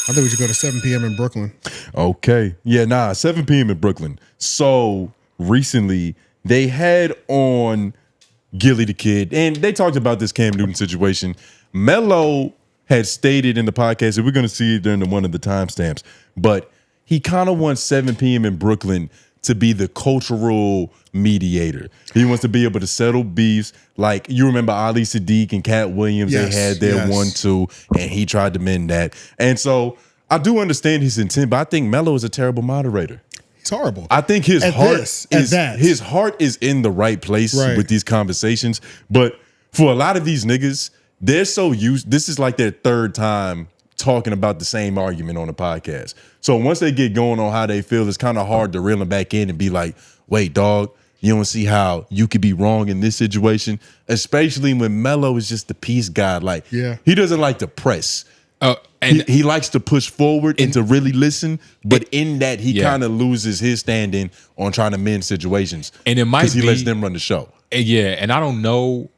I think we should go to 7 p.m. in Brooklyn. Okay. Yeah, 7 p.m. in Brooklyn. So recently they had on Gilly the Kid, and they talked about this Cam Newton situation. Melo had stated in the podcast, and we're going to see it during one of the timestamps, but he kind of wants 7 p.m. in Brooklyn to be the cultural mediator. He wants to be able to settle beefs. Like, you remember Ali Sadiq and Cat Williams, they had their 1-2, and he tried to mend that. And so I do understand his intent, but I think Melo is a terrible moderator. He's horrible. I think his heart is in the right place with these conversations. But for a lot of these niggas, they're so used. This is like their third time talking about the same argument on a podcast. So once they get going on how they feel, it's kind of hard to reel them back in and be like, wait, dog, you don't see how you could be wrong in this situation, especially when Melo is just the peace guy. Like, he doesn't like to press. And he likes to push forward and to really listen, but in that he kind of loses his standing on trying to mend situations. And it might be he lets them run the show. Yeah, and I don't know.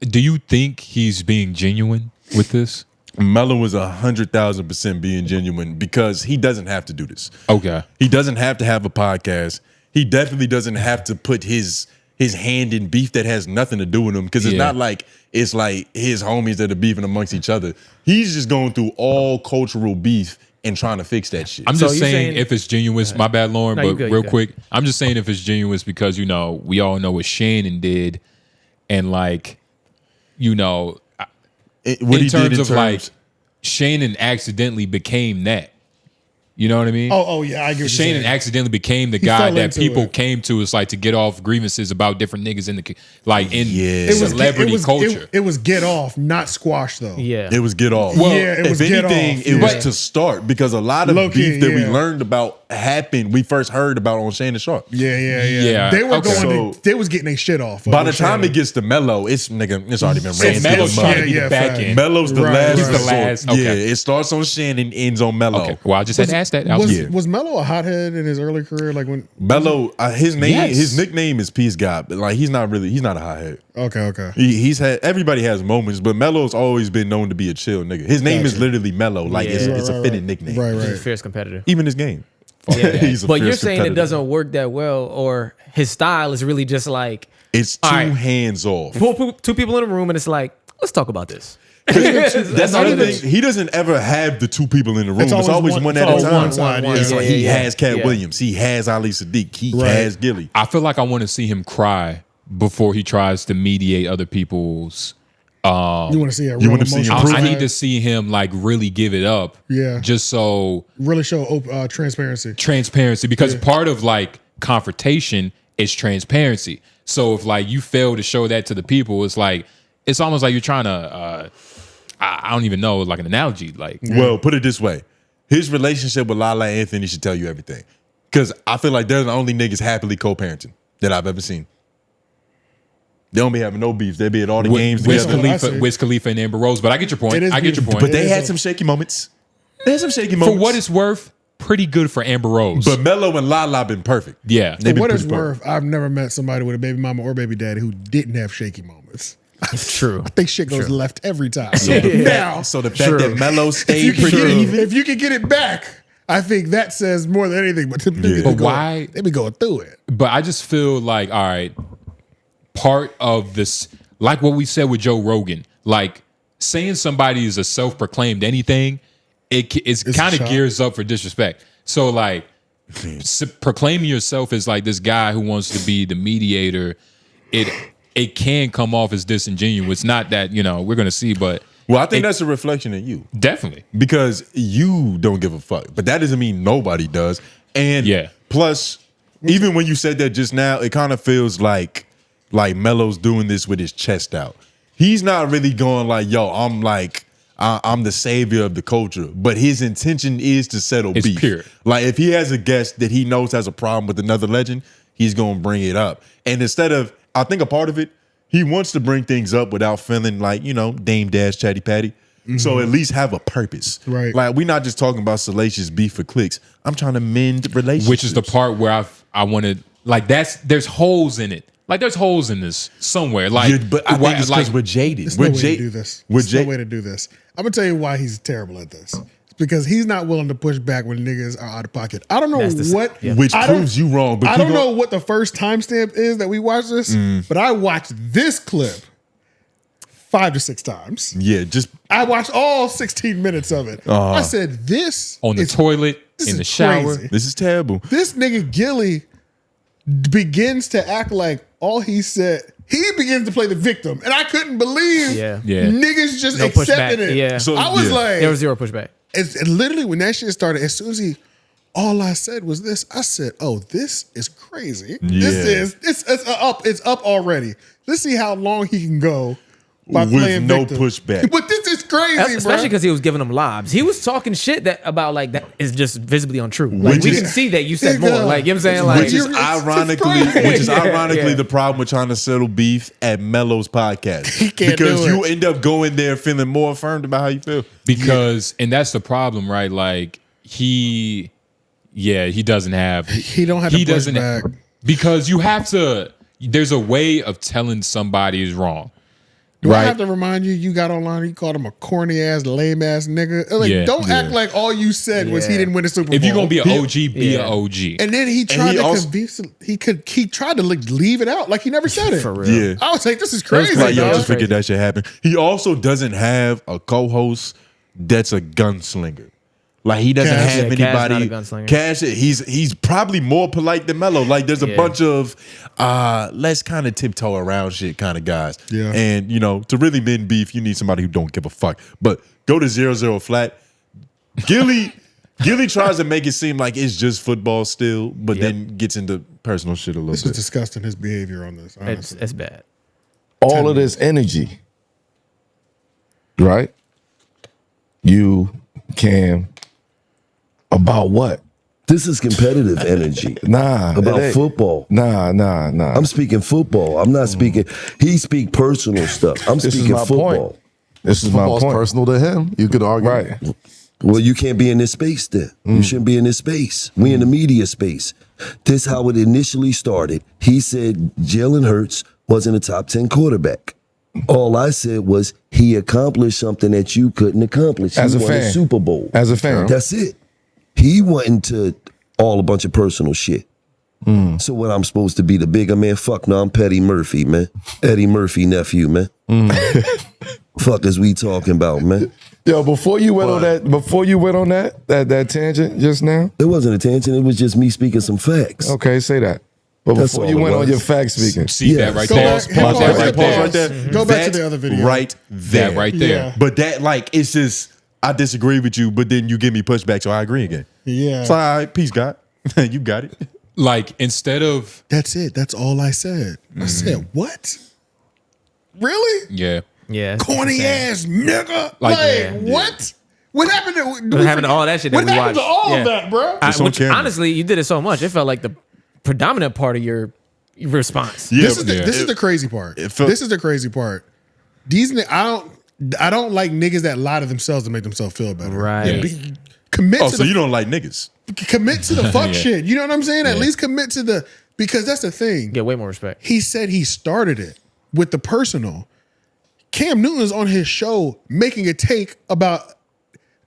Do you think he's being genuine with this? Melo is 100,000% being genuine because he doesn't have to do this. Okay, he doesn't have to have a podcast. He definitely doesn't have to put his hand in beef that has nothing to do with him, because it's not like it's like his homies that are beefing amongst each other. He's just going through all cultural beef and trying to fix that shit. I'm just saying if it's genuine, my bad, Lauren, but real quick, I'm just saying if it's genuine because, you know, we all know what Shannon did, and like, you know, in terms like Shannon accidentally became that. You know what I mean? Oh yeah, I get what Shannon accidentally became the guy that people came to, is like to get off grievances about different niggas in the celebrity culture. It was get off, not squash though. Yeah, it was get off. Well, it was get off. It was to start, because a lot of beef that we learned about happened. We first heard about on Shannon Sharp. Yeah. They were going. They was getting their shit off. By the time it gets to Melo, it's already been ran. Melo's trying to be the back end. Melo's the last. He's the last. Yeah, it starts on Shannon, ends on Melo. Okay. Well, I just had to ask that. Was Melo a hothead in his early career? Like when Melo, his nickname is Peace God, but like he's not a hothead. Okay. He's had, everybody has moments, but Melo's always been known to be a chill nigga. His name is literally Melo. Like it's a fitting nickname. Right. He's a fierce competitor. Even his game. But you're saying it doesn't work that well, or his style is really just like it's too hands off. Two people in a room and it's like, let's talk about this. That's the other thing. He doesn't ever have the two people in the room. It's always one at a time. It's like he has Cat Williams. He has Ali Sadiq. He has Gilly. I feel like I want to see him cry before he tries to mediate other people's. You want to see a real emotion? I need to see him like really give it up. Yeah. Just so really show transparency. Transparency, because part of like confrontation is transparency. So if like you fail to show that to the people, it's like it's almost like you're trying to. I don't even know, like an analogy. Like, well, put it this way: his relationship with Lala Anthony should tell you everything. Because I feel like they're the only niggas happily co-parenting that I've ever seen. They don't be having no beefs. They be at all the games together. Wiz Khalifa and Amber Rose. But I get your point. But they had some shaky moments. They had some shaky moments. For what it's worth, pretty good for Amber Rose. But Melo and Lala been perfect. Yeah. For what it's worth, I've never met somebody with a baby mama or baby daddy who didn't have shaky moments. It's true. I think shit goes left every time. So the fact that Melo stayed pretty even. If you can get it back, I think that says more than anything. But why they be going through it? But I just feel like, all right, part of this, like what we said with Joe Rogan, like saying somebody is a self-proclaimed anything, it's kind of gears up for disrespect. So like proclaiming yourself as like this guy who wants to be the mediator, it can come off as disingenuous. Not that, you know, we're going to see, but... Well, I think that's a reflection of you. Definitely. Because you don't give a fuck. But that doesn't mean nobody does. And plus, even when you said that just now, it kind of feels like Melo's doing this with his chest out. He's not really going like, yo, I'm the savior of the culture. But his intention is to settle beef. Pure. Like, if he has a guest that he knows has a problem with another legend, he's going to bring it up. And instead of... I think a part of it, he wants to bring things up without feeling like, you know, Dame Dash, Chatty Patty. Mm-hmm. So at least have a purpose. Right. Like, we're not just talking about salacious beef for clicks. I'm trying to mend relationships. Which is the part where I want to, like, there's holes in it. Like, there's holes in this somewhere. Like, but I think it's because we're jaded. There's no way to do this. There's no way to do this. I'm going to tell you why he's terrible at this. It's because he's not willing to push back when niggas are out of pocket. I don't know which proves you wrong. But I don't know what the first timestamp is that we watched this, but I watched this clip 5 to 6 times. Yeah, I watched all 16 minutes of it. I said, this on the toilet, in the shower. Crazy. This is terrible. This nigga Gilly begins to act like all he said. He begins to play the victim, and I couldn't believe niggas just accepted it. Yeah. So, I was like, there was zero pushback. It's literally when that shit started. As soon as all I said was this. I said, "Oh, this is crazy. Yeah. It's up already. Let's see how long he can go." By with no victim. pushback. But this is crazy, especially because he was giving them lobs. He was talking shit about like that is just visibly untrue. Like we can see that you said more. Like you know what I'm saying? Like Which is ironically the problem with trying to settle beef at Melo's podcast. Because you end up going there feeling more affirmed about how you feel. Because and that's the problem, right? Like he doesn't have he doesn't back. Because you have to. There's a way of telling somebody is wrong. Do I have to remind you? You got online. You called him a corny ass, lame ass nigga. Like, don't act like all you said was he didn't win a Super Bowl. If you're gonna be an OG, be an OG. And then he tried he tried to leave it out like he never said it. For real. Yeah, I was like, this is crazy. Like, yo, just figured that shit happened. He also doesn't have a co-host that's a gunslinger. Like he doesn't have anybody. Cash, he's probably more polite than Melo. Like there's a bunch of let's kind of tiptoe around shit kind of guys. Yeah. And to really mend beef, you need somebody who don't give a fuck. But go to 0-0 flat. Gilly tries to make it seem like it's just football still, but then gets into personal shit a little bit. This is disgusting, his behavior on this. Honestly. It's bad. All of this energy, right? You can. About what? This is competitive energy. Nah. About football. Nah. I'm speaking football. I'm not speaking. He speak personal stuff. I'm speaking football. This is my point. Football's personal to him. You could argue. Right. Well, you can't be in this space then. You shouldn't be in this space. We in the media space. This how it initially started. He said Jalen Hurts wasn't a top 10 quarterback. All I said was he accomplished something that you couldn't accomplish. As he a won fan. a Super Bowl. As a fan. That's it. He went into all a bunch of personal shit. So what I'm supposed to be the bigger man? Fuck no, I'm Petty Murphy, man. Eddie Murphy nephew, man. Fuck is we talking about, man? Yo, before you went on that tangent just now. It wasn't a tangent, it was just me speaking some facts. Okay, say that. But before you went on your fact speaking. See that right there. Pause right there. Go back to the other video. Right there. That right there. Yeah. But that, like, it's just, I disagree with you, but then you give me pushback, so I agree again. Yeah. So, all right, peace, God. You got it. Like, instead of... That's it. That's all I said. I said, what? Really? Yeah. Yeah. Corny ass nigga. What? What happened to What happened to all that shit that what we happened watched? to all of that, bro? Which, honestly, you did it so much. It felt like the predominant part of your response. Yeah, This is the crazy part. This is the crazy part. These I don't like niggas that lie to themselves to make themselves feel better. Right. So you don't like niggas. Commit to the fuck shit. You know what I'm saying? At least commit to the, because that's the thing. Get way more respect. He said he started it with the personal. Cam Newton's on his show making a take about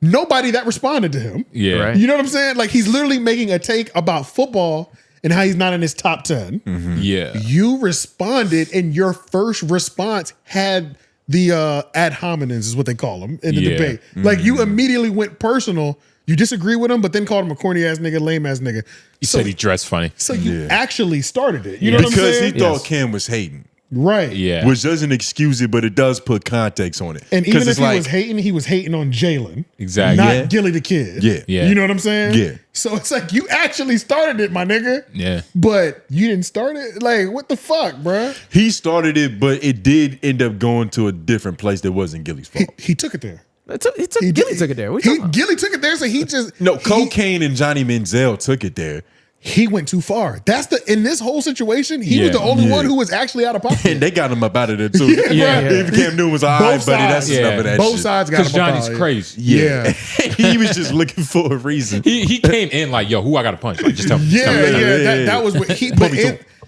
nobody that responded to him. Yeah. Right. You know what I'm saying? Like he's literally making a take about football and how he's not in his top 10. Mm-hmm. Yeah. You responded and your first response had the ad hominems is what they call them in the debate. Like you immediately went personal. You disagree with him, but then called him a corny ass nigga, lame ass nigga. He said he dressed funny. So you actually started it. You know what I'm Because saying? he thought Cam was hating. Right. Yeah. Which doesn't excuse it, but it does put context on it. And even if he was hating on Jalen. Exactly. Not Gilly the kid. Yeah. You know what I'm saying? Yeah. So it's like you actually started it, my nigga. Yeah. But you didn't start it? Like, what the fuck, bruh? He started it, but it did end up going to a different place that wasn't Gilly's fault. He took it there. Gilly took it there. Gilly took it there, so he just Cocaine and Johnny Manziel took it there. He went too far. In this whole situation, he was the only one who was actually out of pocket. And they got him up out of there too. If Cam Newton was all right, buddy, that's enough of that Both shit. sides got him Because Johnny's crazy. Yeah. He was just looking for a reason. He came in like, yo, who I got to punch? Like, just tell me. That was what he. But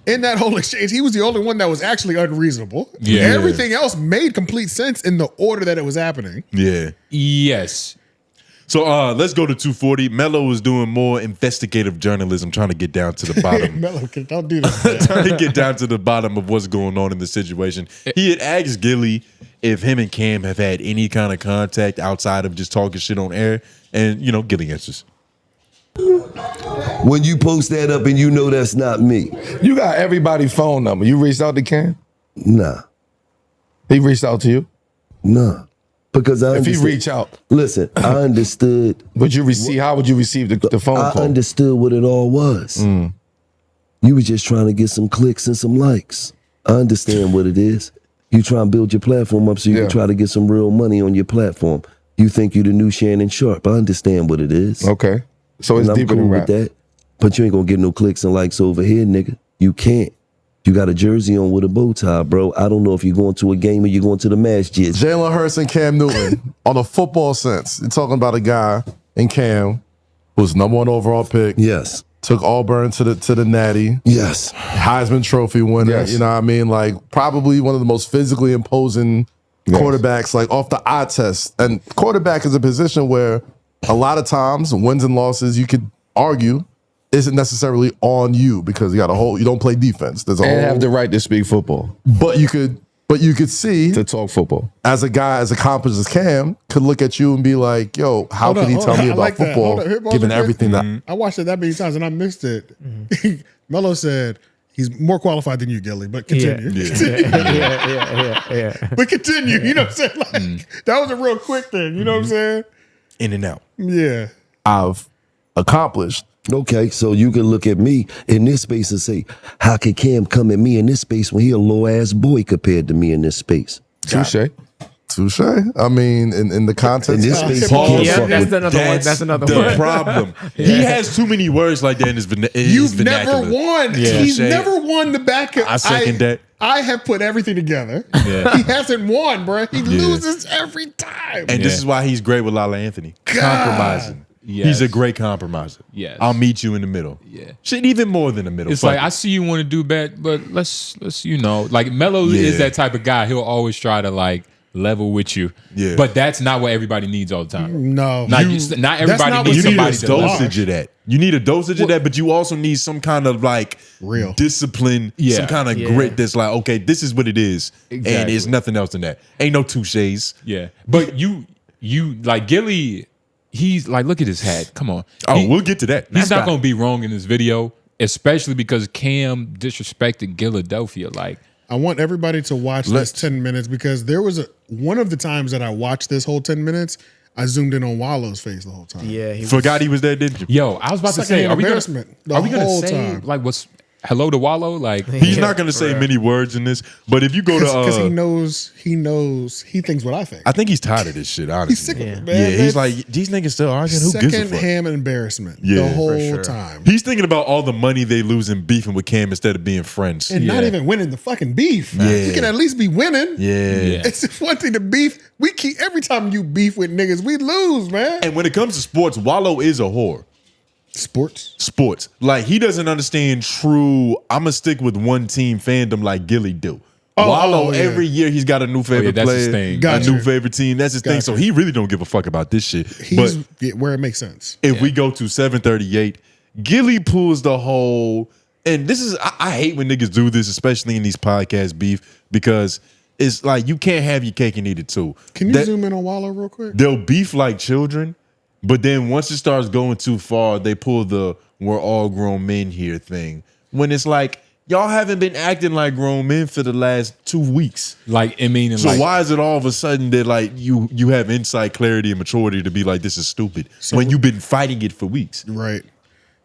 in that whole exchange, he was the only one that was actually unreasonable. Yeah. Everything else made complete sense in the order that it was happening. Yeah. Yes. So let's go to 240. Melo is doing more investigative journalism, trying to get down to the bottom. Melo, don't do this. Trying to get down to the bottom of what's going on in the situation. He had asked Gilly if him and Cam have had any kind of contact outside of just talking shit on air, and Gilly answers. When you post that up and you know that's not me. You got everybody's phone number. You reached out to Cam? Nah. He reached out to you? Nah. Because I understood. If he reach out. Listen, I understood. How would you receive the phone call? I understood what it all was. You was just trying to get some clicks and some likes. I understand what it is. You try and build your platform up so you can try to get some real money on your platform. You think you the new Shannon Sharp. I understand what it is. Okay. So it's deeper than rap. With that. But you ain't gonna get no clicks and likes over here, nigga. You can't. You got a jersey on with a bow tie, bro. I don't know if you're going to a game or you're going to the masjid. Jalen Hurts and Cam Newton, on a football sense, you're talking about a guy in Cam who's #1 overall pick. Yes. Took Auburn to the Natty. Yes. Heisman Trophy winner. Yes. You know what I mean? Like probably one of the most physically imposing quarterbacks, like off the eye test. And quarterback is a position where a lot of times wins and losses, you could argue, isn't necessarily on you because you don't play defense. There's a And have the right to speak football. But you could see To talk football. as a guy as accomplished as Cam could look at you and be like, yo, how Hold could on, he hold tell on. me I about like that. football Hold on. Here, given Walter, everything that I watched it that many times and I missed it. Melo said he's more qualified than you, Gilly, but continue. Yeah. But continue. You know what I'm saying? Like, that was a real quick thing. You know what I'm saying? In and out. Yeah. I've accomplished. Okay, so you can look at me in this space and say, how could Cam come at me in this space when he a low-ass boy compared to me in this space? Touche. Touche. I mean, in the context. In this space, Yeah, that's another one. That's another the one. problem. He has too many words like that in his, You've vernacular. never won. Yeah. He's Touche. never won the back. I second that. I have put everything together. Yeah. He hasn't won, bro. He loses every time. And this is why he's great with Lala Anthony. Compromising. Yes. He's a great compromiser. Yes. I'll meet you in the middle. Yeah. Shit, even more than the middle. It's Fuck like it. I see you want to do bad, but let's like Melo is that type of guy. He'll always try to like level with you. Yeah. But that's not what everybody needs all the time. No. Not That's everybody not needs what you need somebody a to love. dosage of that. You need a dosage of that, but you also need some kind of like Real discipline, some kind of grit that's like, okay, this is what it is. And Exactly. it's nothing else than that. Ain't no touches. Yeah. But you like Gilly, he's like, look at his hat. Come on. Oh, we'll get to that. He's not going to be wrong in this video, especially because Cam disrespected Philadelphia. Like, I want everybody to watch this 10 minutes because there was one of the times that I watched this whole 10 minutes, I zoomed in on Wallow's face the whole time. Yeah, he Forgot he was there, didn't you? yo, I was about to say, Secondhand are we gonna embarrassment the whole say time. like what's hello to Wallow? Like, He's not going to say many words in this, but if you go to, Because he thinks what I think. I think he's tired of this shit. Honestly, He's sick of it, man. Yeah, he's That's like these niggas still arguing. Who gives a fuck? secondhand embarrassment Yeah, the for whole time. He's thinking about all the money they lose in beefing with Cam instead of being friends. And not even winning the fucking beef. Yeah. You can at least be winning. Yeah. It's one thing to beef. We keep every time you beef with niggas, we lose, man. And when it comes to sports, Wallow is a whore. Sports. Like he doesn't understand true. I'ma stick with one team fandom like Gilly do. Wallow, every year he's got a new favorite that's his player, thing. a new favorite team. That's his thing. So he really don't give a fuck about this shit. He's But where it makes sense. if we go to 738, Gilly pulls the whole, and this is, I hate when niggas do this, especially in these podcast beef, because it's like you can't have your cake and eat it too. Can you zoom in on Wallow real quick? They'll beef like children, but then once it starts going too far, they pull the we're all grown men here thing. When it's like, y'all haven't been acting like grown men for the last 2 weeks. like, I mean, So like, why is it all of a sudden that like you have insight, clarity, and maturity to be like, this is stupid when you've been fighting it for weeks? Right.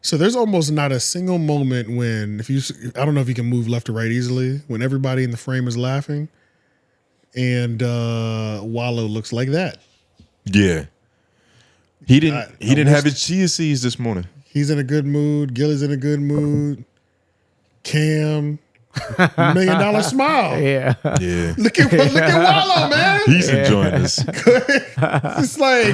So there's almost not a single moment when I don't know if you can move left or right easily, when everybody in the frame is laughing and Wallow looks like that. Yeah. He didn't have his chia seeds this morning. He's in a good mood. Gilly's in a good mood. Cam, $1 million smile. Yeah. Yeah. Look at Wallow, man. He's enjoying this. It's like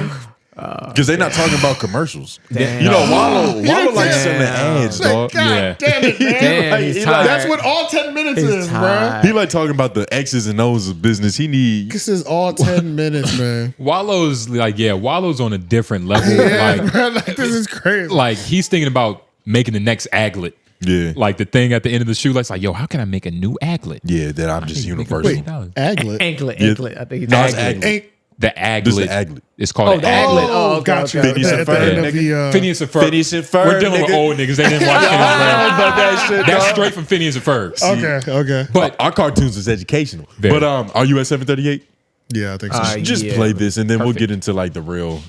Because they're not talking about commercials. Damn. You know, Wallow like selling ads, dog. God damn it, man. Damn, he's tired. That's what all 10 minutes is, bro. tired. He like talking about the X's and O's of business. He need. This is all 10 minutes, man. Wallow's like, Wallow's on a different level. Yeah, bro, like, this is crazy. Like he's thinking about making the next aglet. Yeah. Like the thing at the end of the shoelace, like, yo, how can I make a new aglet? Yeah, that I'm just universal. Wait, aglet? Anklet. I think he's No, it's aglet. aglet. The aglet. This is the aglet. It's called the the aglet. aglet. Oh, okay, gotcha. okay. Phineas and At the Ferb, end of nigga. the, Phineas and Ferb. Phineas and Ferb, We're dealing with nigga. old niggas. They didn't watch Phineas and Ferb. about that shit, That's dog. straight from Phineas and Ferb. Okay. But Our cartoons was educational. Very. But are you at 738? Yeah, I think so. Just Yeah. play this and then we'll Perfect. get into like the real.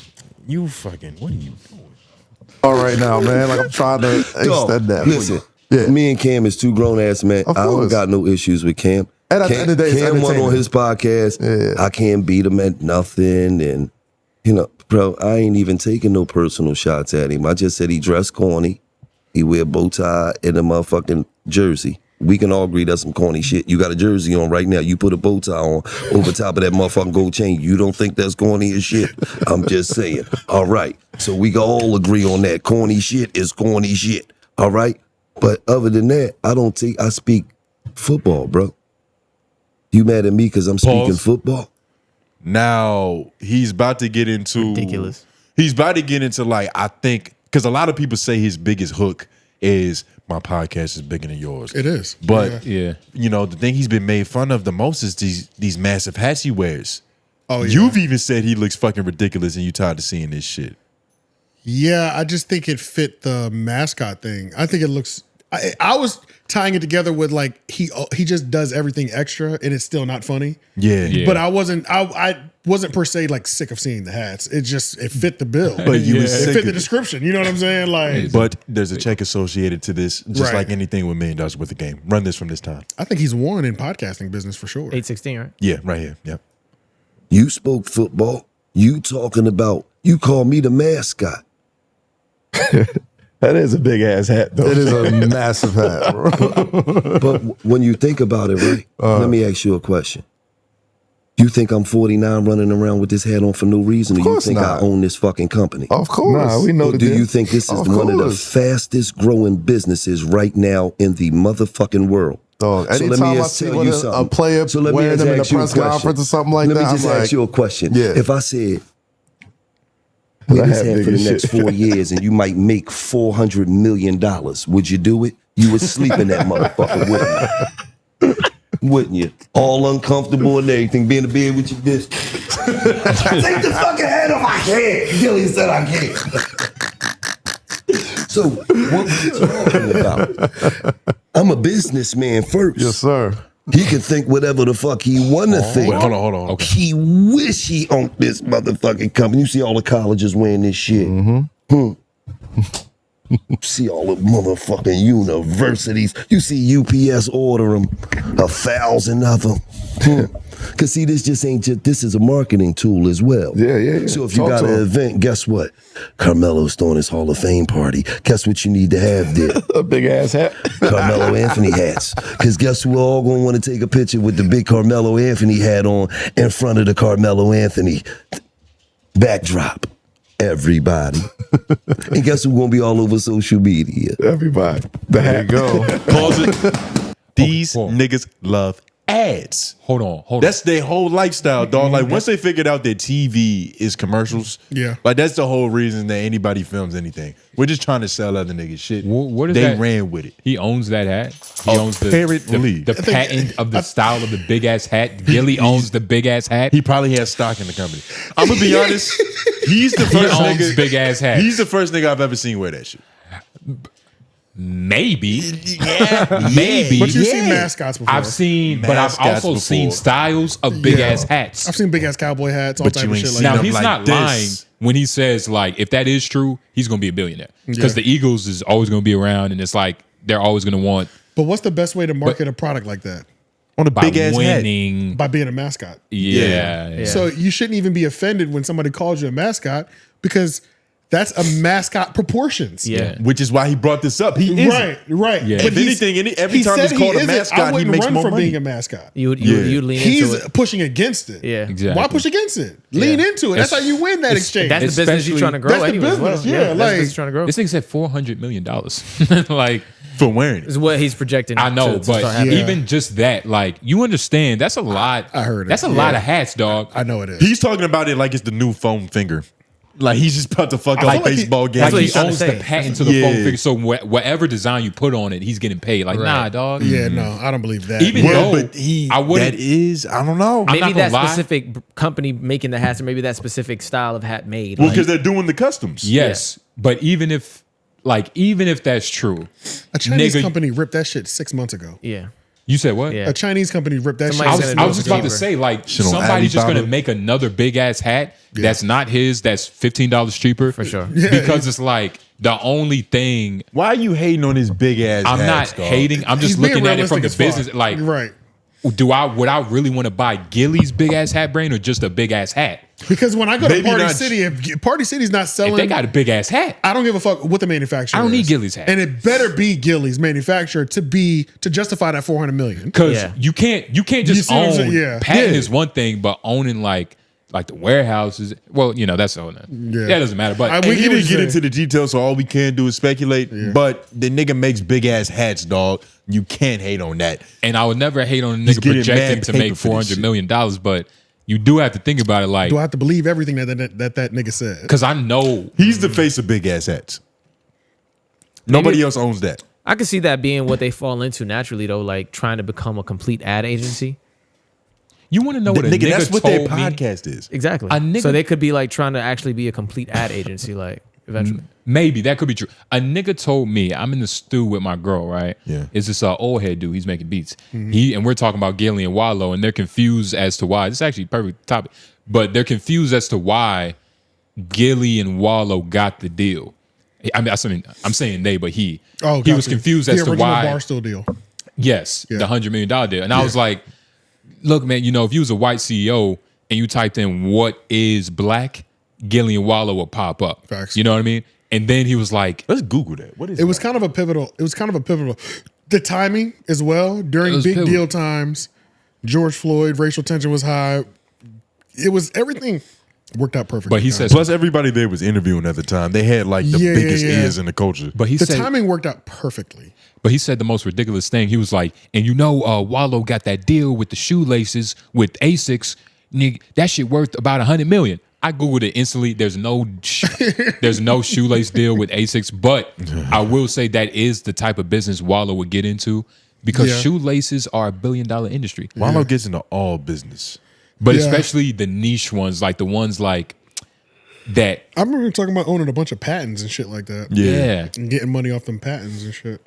You fucking, what are you doing? All right now, man. Like I'm trying to Dog, extend that. listen, Yeah. me and Cam is two grown ass men. Of I don't course. got no issues with Cam. And at the end of the day, it's Cam won on entertainment. his podcast. Yeah. I can't beat him at nothing. And, you know, bro, I ain't even taking no personal shots at him. I just said he dressed corny. He wear a bow tie and a motherfucking jersey. We can all agree that's some corny shit. You got a jersey on right now. You put a bow tie on over top of that motherfucking gold chain. You don't think that's corny as shit? I'm just saying. All right. So we can all agree on that. Corny shit is corny shit. All right. But other than that, I speak football, bro. You mad at me because I'm speaking Pause. football? Now he's about to get into Ridiculous. He's about to get into like, I think, because a lot of people say his biggest hook is my podcast is bigger than yours. It is. But yeah. you know, the thing he's been made fun of the most is these massive hats he wears. Oh, yeah. You've even said he looks fucking ridiculous and you tired of seeing this shit. Yeah, I just think it fit the mascot thing. I think it looks. I was tying it together with like he just does everything extra and it's still not funny. Yeah. But I wasn't per se like sick of seeing the hats. It fit the bill. But you was it sick fit of the it. description. You know what I'm saying? Like, But there's a check associated to this, just Right. like anything with $1 million worth of game. Run this from this time. I think he's won in podcasting business for sure. 816, right? Yeah, right here. Yep. You spoke football. You talking about, you call me the mascot. That is a big ass hat, though. It is a massive hat, bro. But when you think about it, right? Let me ask you a question. You think I'm 49 running around with this hat on for no reason, or you course think not. I own this fucking company? Of course. Nah, we know Or the do deal. you think this is Of one of the course. fastest growing businesses right now in the motherfucking world? Dog, So let me anytime I just see tell one you of a something. player So let me wearing just them in a ask you a press question. conference or something like Let that, me just I'm ask like, you a question. Yeah. If I said, wear That this hat hat big for the as next shit. 4 years and you might make $400 million, would you do it? You would sleep in that motherfucker, wouldn't you? Wouldn't you? All uncomfortable and everything, be in the bed with your disc. Take the fucking hat off my head. Gilly said I can't. So, what we talking about? I'm a businessman first. yes, sir. He can think whatever the fuck he wanna think. Wait, hold on. Okay. He wish he owned this motherfucking company. You see all the colleges wearing this shit. See all the motherfucking universities. You see UPS order them 1,000 of them. Cause see, this just ain't just, this is a marketing tool as well. Yeah. So if you Talk got to an him. event, guess what? Carmelo's throwing his Hall of Fame party. Guess what you need to have there? A big ass hat. Carmelo Anthony hats. Because guess who all going to want to take a picture with the big Carmelo Anthony hat on in front of the Carmelo Anthony backdrop? Everybody. And guess who's going to be all over social media? Everybody. The There you hat. go. Pause it. These hold on. niggas love ads. Hold on. That's their whole lifestyle, dog. Like once they figured out that TV is commercials, Yeah. like that's the whole reason that anybody films anything. We're just trying to sell other niggas shit. What is they that? ran with it. He owns that hat. He owns Apparently. the patent of the style of the big ass hat. Gilly owns the big ass hat. He probably has stock in the company. I'm gonna be honest. He's the He first owns nigga. big ass hat. He's the first nigga I've ever seen wear that shit. Maybe. Yeah, Maybe. But you've seen mascots before. I've seen, but I've Mascots also before. seen styles of big ass hats. I've seen big ass cowboy hats, all But type you of ain't shit like seen Now that. them he's like not this. lying when he says like if that is true, he's gonna be a billionaire because Yeah. the Eagles is always gonna be around and it's like they're always gonna want But what's the best way to market a product like that? On a by big ass hat. winning. By being a mascot. Yeah. So you shouldn't even be offended when somebody calls you a mascot because That's a mascot proportions. Yeah. Which is why he brought this up. He is Right. Yeah. But If anything, every time he's called a mascot, I he wouldn't makes run more from money. being a mascot. You lean into He's it. pushing against it. Yeah. Exactly. Why push against it? Lean into it. That's how you win that exchange. That's the business you're trying to grow. That's the anyway, as well. business, yeah, that's the like- business you're trying to grow. This nigga said $400 million. Like, for wearing it. Is what he's projecting. I know, to start but happening. even just that, like, you understand, that's a lot. I heard it. That's a lot of hats, dog. I know it is. He's talking about it like it's the new foam finger. Like he's just about to fuck feel up like he- baseball games. Like what he he's trying to owns the say. patent to the Yeah. foam figure. So whatever design you put on it, he's getting paid. Like, nah, dog. Yeah, no, I don't believe that. Even Well, though but he I wouldn't. that is, I don't know. I'm maybe not that gonna lie. specific company making the hats, or maybe that specific style of hat made. Well, like- because they're doing the customs. Yes, but even if that's true, a Chinese nigga- company ripped that shit 6 months ago. yeah, you said what? Yeah. A Chinese company ripped that Somebody's shit. gonna I do was it just about to cheaper. say, like, Shit on somebody's just Alibaba. gonna make another big ass hat that's not his, that's $15 cheaper. For sure. Because it's like the only thing. Why are you hating on his big ass? I'm hats, not dog? hating. I'm just He's being looking at it from the realistic as fuck. business. Like, right. would I really want to buy Gilly's big ass hat brand or just a big ass hat? Because when I go to Maybe Party not- City, if Party City's not selling, If they got a big ass hat, I don't give a fuck what the manufacturer. I don't need is. Gilly's hat. and it better be Gilly's manufacturer to justify that $400 million. because Yeah. you can't You just see what I'm own. saying? Yeah. Patent Yeah. is one thing, but owning like the warehouses. Well, that's all. That doesn't matter. But We We get what didn't you're get into saying. the details, so all we can do is speculate. But the nigga makes big ass hats, dog. You can't hate on that. and I would never hate on a He's nigga getting projecting mad to paper make for this $400 shit. million, but you do have to think about it, like, Do I have to believe everything that nigga said? because I know He's the face of big ass hats. Nobody else owns that. I could see that being what they fall into naturally, though, like trying to become a complete ad agency. you want to know what a nigga That's what told their me. podcast is. Exactly. A nigga- So they could be like trying to actually be a complete ad agency, like eventually. Maybe that could be true. A nigga told me, I'm in the stew with my girl, right? Yeah. It's this old head dude. He's making beats. And we're talking about Gillie and Wallow, and they're confused as to why. This is actually a perfect topic, but they're confused as to why Gillie and Wallow got the deal. I mean, I'm saying they, but he. Oh, he was gotcha. confused The as to original why. Barstool deal. Yes, Yeah. the $100 million deal. And I was like, look, man, if you was a white CEO and you typed in what is black, Gillie and Wallow will pop up. Facts. You know what I mean? And then he was like, Let's Google that. What is It was kind of a pivotal. The timing as well during was big pivotal. deal times. George Floyd, racial tension was high. It was everything worked out perfectly. but he says, Plus, everybody there was interviewing at the time. They had like the Yeah, biggest yeah. ears in the culture. but he the said, timing worked out perfectly. but he said the most ridiculous thing. He was like, and Wallow got that deal with the shoelaces with Asics. Nigga, that shit worth about $100 million. I googled it instantly. There's no shoelace deal with Asics, but I will say that is the type of business Wallow would get into because Yeah. shoelaces are $1 billion industry. Wallow gets into all business. But Yeah. especially the niche ones, like the ones like that. I remember talking about owning a bunch of patents and shit like that. Yeah. And getting money off them patents and shit.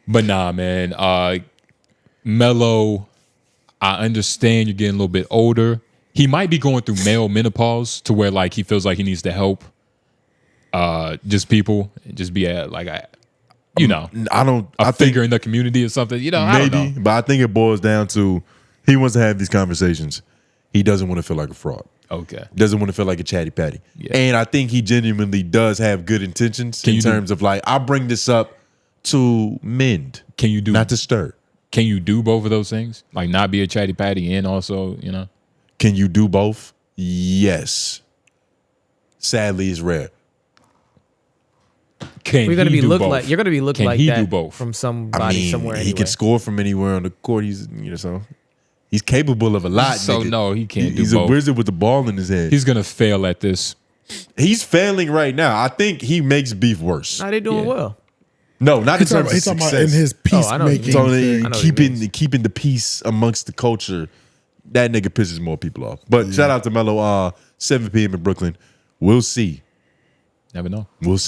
But nah, man. Melo, I understand you're getting a little bit older. He might be going through male menopause to where like he feels like he needs to help just people, just be a I think figure in the community or something. I don't maybe, know. but I think it boils down to he wants to have these conversations. He doesn't want to feel like a fraud. Okay. Doesn't want to feel like a chatty patty. Yeah. And I think he genuinely does have good intentions Can in you do- terms of like, I'll bring this up to mend, Can you do not to stir. Can you do both of those things? Like not be a chatty patty and also, Can you do both? Yes. Sadly, it's rare. Can You're gonna he be do look both? like you're gonna be looking Can like he that do both? from I somebody mean, somewhere. he Anyway. can score from anywhere on the court. He's so he's capable of a lot. So, nigga. no, he can't do He's both. a wizard with the ball in his head. He's gonna fail at this. He's failing right now. I think he makes beef worse. Nah, they doing Yeah. well. No, not in He's terms talking of about success. in his Oh, I know what you peacemaking. mean. So thing. I know what he means. keeping the peace amongst the culture, that nigga pisses more people off. But shout out to Melo. 7 p.m. in Brooklyn. We'll see. Never know. We'll see.